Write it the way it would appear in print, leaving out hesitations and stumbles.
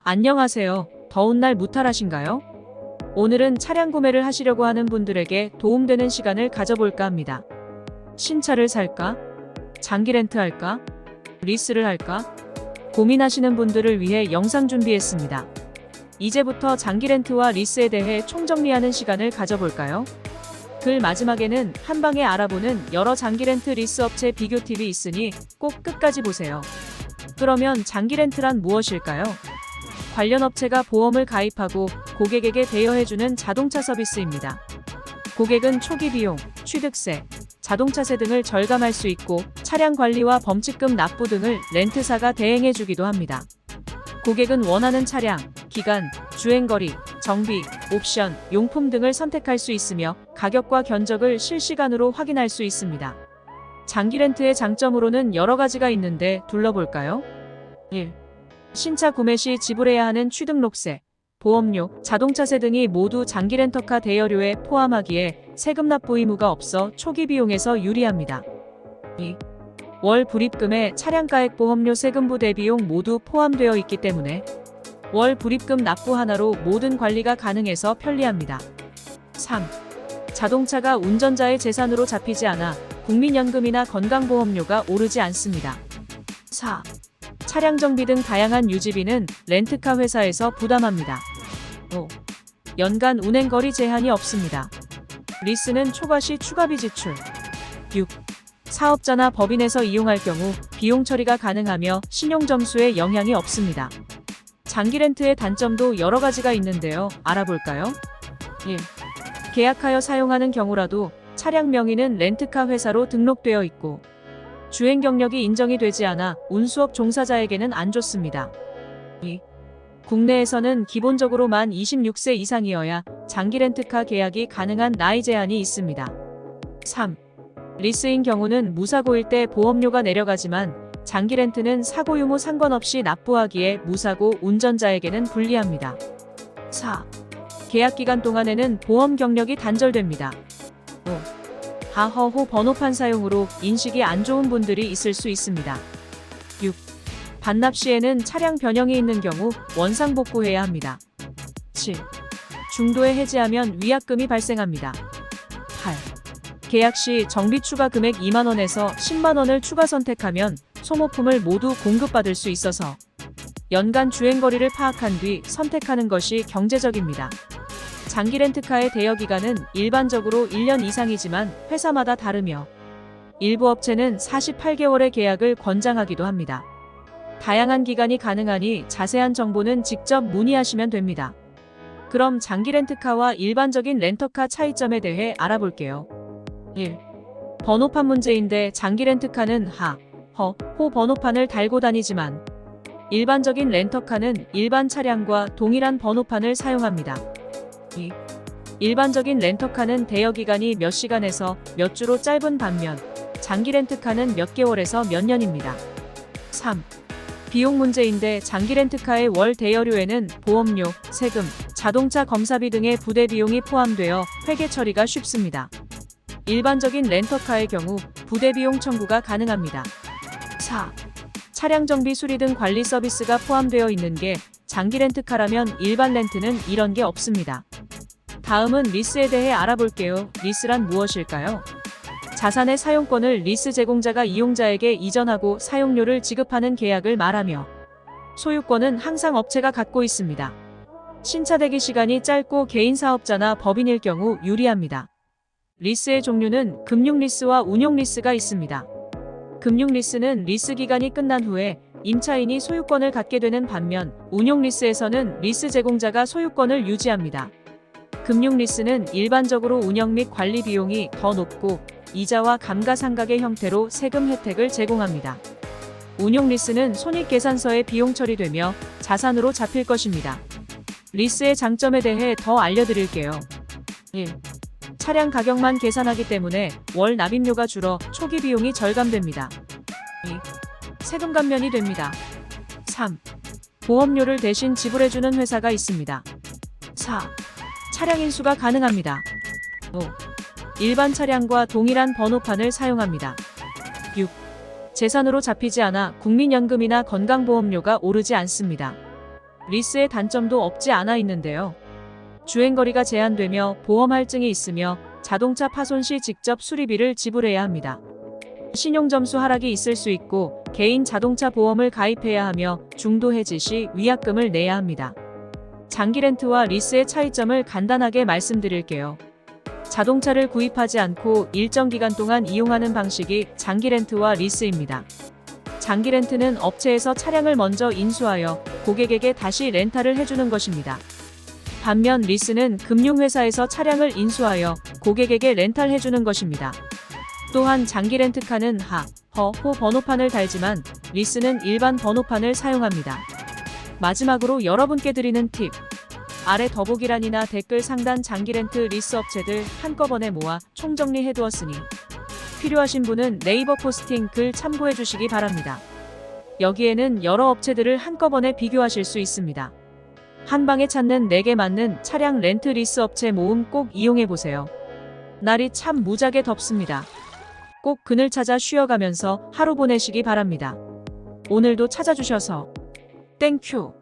안녕하세요. 더운 날 무탈하신가요? 오늘은 차량 구매를 하시려고 하는 분들에게 도움되는 시간을 가져볼까 합니다. 신차를 살까? 장기 렌트할까? 리스를 할까? 고민하시는 분들을 위해 영상 준비했습니다. 이제부터 장기 렌트와 리스에 대해 총정리하는 시간을 가져볼까요? 글 마지막에는 한방에 알아보는 여러 장기 렌트 리스 업체 비교 팁이 있으니 꼭 끝까지 보세요. 그러면 장기 렌트란 무엇일까요? 관련 업체가 보험을 가입하고 고객에게 대여해주는 자동차 서비스입니다. 고객은 초기 비용, 취득세, 자동차세 등을 절감할 수 있고 차량 관리와 범칙금 납부 등을 렌트사가 대행해주기도 합니다. 고객은 원하는 차량, 기간, 주행거리, 정비, 옵션, 용품 등을 선택할 수 있으며 가격과 견적을 실시간으로 확인할 수 있습니다. 장기 렌트의 장점으로는 여러 가지가 있는데 둘러볼까요? 1. 신차 구매 시 지불해야 하는 취등록세, 보험료, 자동차세 등이 모두 장기 렌터카 대여료에 포함하기에 세금 납부 의무가 없어 초기 비용에서 유리합니다. 2. 월 불입금에 차량가액 보험료 세금부 대비용 모두 포함되어 있기 때문에 월 불입금 납부 하나로 모든 관리가 가능해서 편리합니다. 3. 자동차가 운전자의 재산으로 잡히지 않아 국민연금이나 건강보험료가 오르지 않습니다. 4. 차량 정비 등 다양한 유지비는 렌트카 회사에서 부담합니다. 5. 연간 운행거리 제한이 없습니다. 리스는 초과시 추가비 지출. 6. 사업자나 법인에서 이용할 경우 비용 처리가 가능하며 신용점수에 영향이 없습니다. 장기 렌트의 단점도 여러 가지가 있는데요. 알아볼까요? 1. 계약하여 사용하는 경우라도 차량 명의는 렌트카 회사로 등록되어 있고 주행 경력이 인정이 되지 않아 운수업 종사자에게는 안 좋습니다. 2. 국내에서는 기본적으로 만 26세 이상이어야 장기 렌트카 계약이 가능한 나이 제한이 있습니다. 3. 리스인 경우는 무사고일 때 보험료가 내려가지만 장기 렌트는 사고 유무 상관없이 납부하기에 무사고 운전자에게는 불리합니다. 4. 계약 기간 동안에는 보험 경력이 단절됩니다. 5. 하허호 번호판 사용으로 인식이 안 좋은 분들이 있을 수 있습니다. 6. 반납 시에는 차량 변형이 있는 경우 원상복구해야 합니다. 7. 중도에 해지하면 위약금이 발생합니다. 8. 계약 시 정비 추가 금액 2만원에서 10만원을 추가 선택하면 소모품을 모두 공급받을 수 있어서 연간 주행거리를 파악한 뒤 선택하는 것이 경제적입니다. 장기 렌트카의 대여 기간은 일반적으로 1년 이상이지만 회사마다 다르며 일부 업체는 48개월의 계약을 권장하기도 합니다. 다양한 기간이 가능하니 자세한 정보는 직접 문의하시면 됩니다. 그럼 장기 렌트카와 일반적인 렌터카 차이점에 대해 알아볼게요. 1. 번호판 문제인데 장기 렌트카는 하, 허, 호 번호판을 달고 다니지만 일반적인 렌터카는 일반 차량과 동일한 번호판을 사용합니다. 2. 일반적인 렌터카는 대여 기간이 몇 시간에서 몇 주로 짧은 반면 장기 렌트카는 몇 개월에서 몇 년입니다. 3. 비용 문제인데 장기 렌트카의 월 대여료에는 보험료, 세금, 자동차 검사비 등의 부대 비용이 포함되어 회계 처리가 쉽습니다. 일반적인 렌터카의 경우 부대 비용 청구가 가능합니다. 4. 차량 정비 수리 등 관리 서비스가 포함되어 있는 게 장기 렌트카라면 일반 렌트는 이런 게 없습니다. 다음은 리스에 대해 알아볼게요. 리스란 무엇일까요? 자산의 사용권을 리스 제공자가 이용자에게 이전하고 사용료를 지급하는 계약을 말하며 소유권은 항상 업체가 갖고 있습니다. 신차 대기 시간이 짧고 개인 사업자나 법인일 경우 유리합니다. 리스의 종류는 금융리스와 운용리스가 있습니다. 금융리스는 리스 기간이 끝난 후에 임차인이 소유권을 갖게 되는 반면 운용리스에서는 리스 제공자가 소유권을 유지합니다. 금융리스는 일반적으로 운영 및 관리 비용이 더 높고 이자와 감가상각의 형태로 세금 혜택을 제공합니다. 운용리스는 손익계산서에 비용 처리되며 자산으로 잡힐 것입니다. 리스의 장점에 대해 더 알려드릴게요. 1. 차량 가격만 계산하기 때문에 월 납입료가 줄어 초기 비용이 절감됩니다. 2. 세금 감면이 됩니다. 3. 보험료를 대신 지불해주는 회사가 있습니다. 4. 차량 인수가 가능합니다. 5. 일반 차량과 동일한 번호판을 사용합니다. 6. 재산으로 잡히지 않아 국민연금이나 건강보험료가 오르지 않습니다. 리스의 단점도 없지 않아 있는데요. 주행거리가 제한되며 보험 할증이 있으며 자동차 파손 시 직접 수리비를 지불해야 합니다. 신용점수 하락이 있을 수 있고 개인 자동차 보험을 가입해야 하며 중도 해지 시 위약금을 내야 합니다. 장기 렌트와 리스의 차이점을 간단하게 말씀드릴게요. 자동차를 구입하지 않고 일정 기간 동안 이용하는 방식이 장기 렌트와 리스입니다. 장기 렌트는 업체에서 차량을 먼저 인수하여 고객에게 다시 렌탈을 해주는 것입니다. 반면 리스는 금융회사에서 차량을 인수하여 고객에게 렌탈해주는 것입니다. 또한 장기 렌트카는 하, 허, 호 번호판을 달지만 리스는 일반 번호판을 사용합니다. 마지막으로 여러분께 드리는 팁. 아래 더보기란이나 댓글 상단 장기 렌트 리스 업체들 한꺼번에 모아 총정리해두었으니 필요하신 분은 네이버 포스팅 글 참고해 주시기 바랍니다. 여기에는 여러 업체들을 한꺼번에 비교하실 수 있습니다. 한 방에 찾는 내게 맞는 차량 렌트 리스 업체 모음 꼭 이용해 보세요. 날이 참 무지하게 덥습니다. 꼭 그늘 찾아 쉬어가면서 하루 보내시기 바랍니다. 오늘도 찾아주셔서 땡큐.